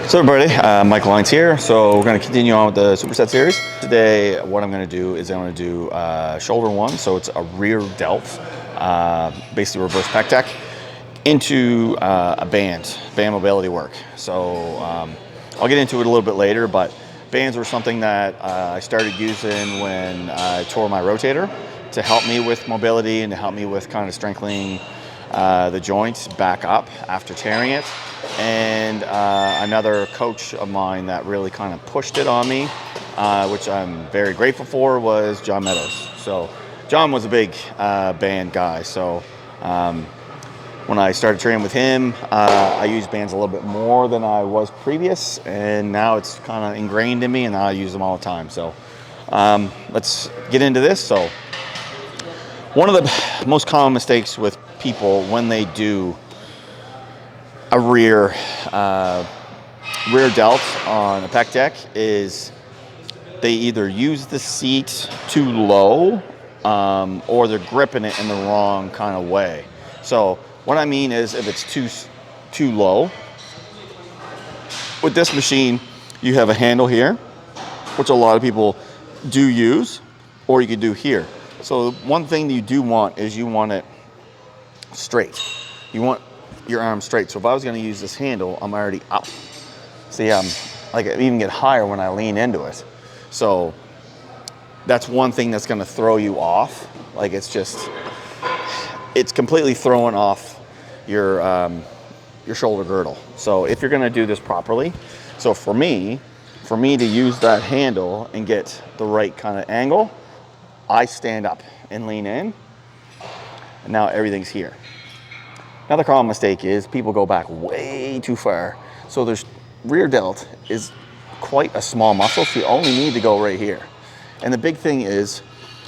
So everybody, Michael Lines here. So we're going to continue on with the Superset series. Today, what I'm going to do is I'm going to do shoulder one. So it's a rear delt, basically reverse pec deck, into a band mobility work. So I'll get into it a little bit later, but bands were something that I started using when I tore my rotator to help me with mobility and to help me with kind of strengthening the joints back up after tearing it. And another coach of mine that really kind of pushed it on me, which I'm very grateful for, was John Meadows. So John was a big band guy. So when I started training with him, I used bands a little bit more than I was previous, and now it's kind of ingrained in me, and now I use them all the time. So let's get into this. So one of the most common mistakes with people when they do a rear delt on a pec deck is they either use the seat too low or they're gripping it in the wrong kind of way. So what I mean is, if it's too low, with this machine, you have a handle here, which a lot of people do use, or you could do here. So one thing that you do want is you want it straight. You want your arm straight. So if I was going to use this handle, I'm already up. See, I even get higher when I lean into it. So that's one thing that's going to throw you off. Like, it's completely throwing off your shoulder girdle. So if you're going to do this properly, so for me to use that handle and get the right kind of angle, I stand up and lean in, and now everything's here. Another common mistake is people go back way too far. So there's rear delt is quite a small muscle, so you only need to go right here. And the big thing is,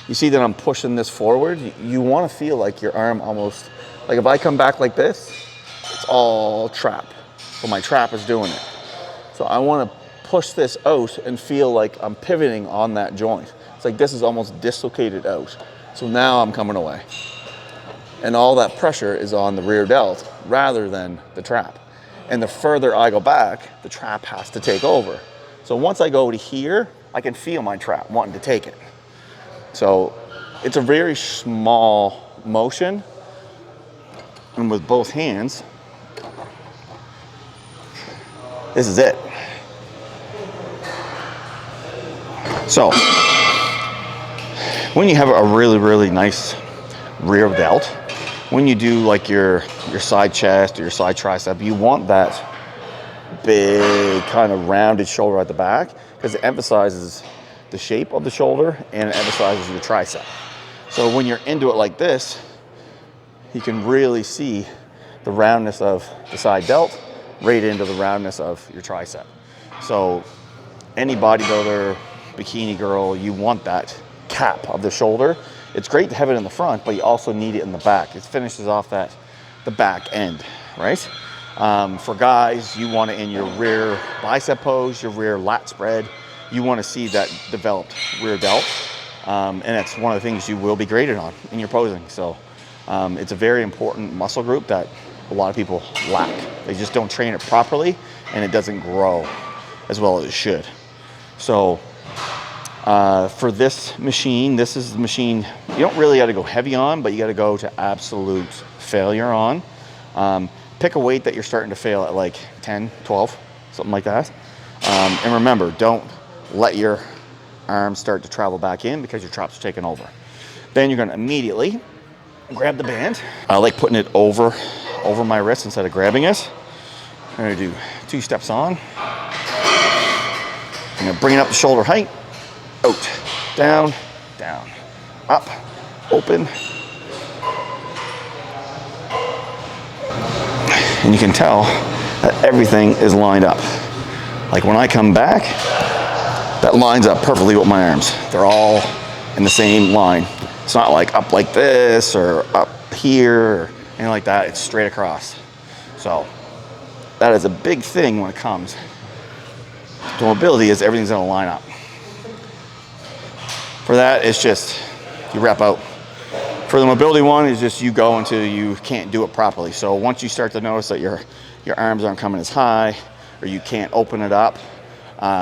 you see that I'm pushing this forward, you want to feel like your arm almost, like if I come back like this, it's all trap. So my trap is doing it. So I want to push this out and feel like I'm pivoting on that joint. It's like this is almost dislocated out. So now I'm coming away. And all that pressure is on the rear delt rather than the trap. And the further I go back, the trap has to take over. So once I go to here, I can feel my trap wanting to take it. So it's a very small motion. And with both hands, this is it. So when you have a really, really nice rear delt, when you do like your side chest or your side tricep, you want that big kind of rounded shoulder at the back, because it emphasizes the shape of the shoulder and it emphasizes your tricep. So when you're into it like this, you can really see the roundness of the side delt right into the roundness of your tricep. So any bodybuilder, bikini girl, you want that cap of the shoulder. It's great to have it in the front, but you also need it in the back. It finishes off the back end, right? For guys, you want it in your rear bicep pose, your rear lat spread. You want to see that developed rear delt, and that's one of the things you will be graded on in your posing. So it's a very important muscle group that a lot of people lack. They just don't train it properly, and it doesn't grow as well as it should. So for this machine, this is the machine you don't really got to go heavy on, but you got to go to absolute failure on. Pick a weight that you're starting to fail at, like 10, 12, something like that. And remember, don't let your arms start to travel back in, because your traps are taking over. Then you're going to immediately grab the band. I like putting it over my wrist instead of grabbing it. I'm going to do 2 steps on. I'm going to bring it up to shoulder height. Out, down, down, up, open. And you can tell that everything is lined up. Like when I come back, that lines up perfectly with my arms. They're all in the same line. It's not like up like this or up here or anything like that. It's straight across. So that is a big thing when it comes to mobility, is everything's gonna line up. For that, it's just you rep out. For the mobility one, it's just you go until you can't do it properly. So once you start to notice that your arms aren't coming as high, or you can't open it up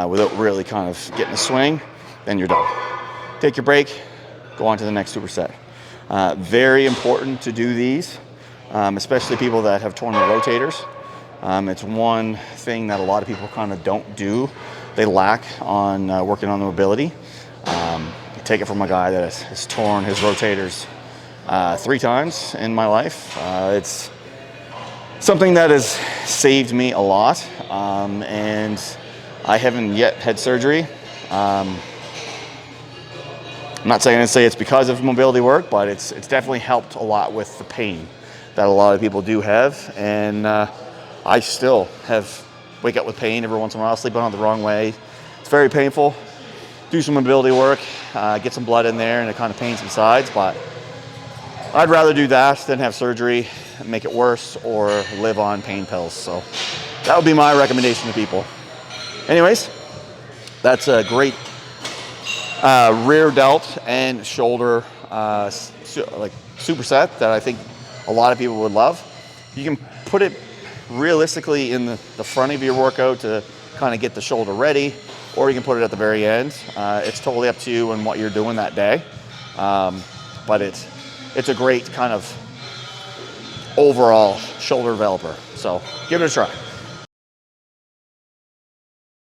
without really kind of getting a swing, then you're done. Take your break, go on to the next superset. Very important to do these, especially people that have torn their rotators. It's one thing that a lot of people kind of don't do. They lack on working on the mobility. Take it from a guy that has torn his rotators 3 times in my life. It's something that has saved me a lot, and I haven't yet had surgery. I'm not saying it's because of mobility work, but it's definitely helped a lot with the pain that a lot of people do have. And I still wake up with pain every once in a while, sleep on it the wrong way. It's very painful. Do some mobility work, get some blood in there, and it kind of pain subsides. But I'd rather do that than have surgery and make it worse or live on pain pills. So that would be my recommendation to people. Anyways, that's a great rear delt and shoulder superset that I think a lot of people would love. You can put it realistically in the front of your workout to kind of get the shoulder ready, or you can put it at the very end. It's totally up to you and what you're doing that day. But it's a great kind of overall shoulder developer. So give it a try.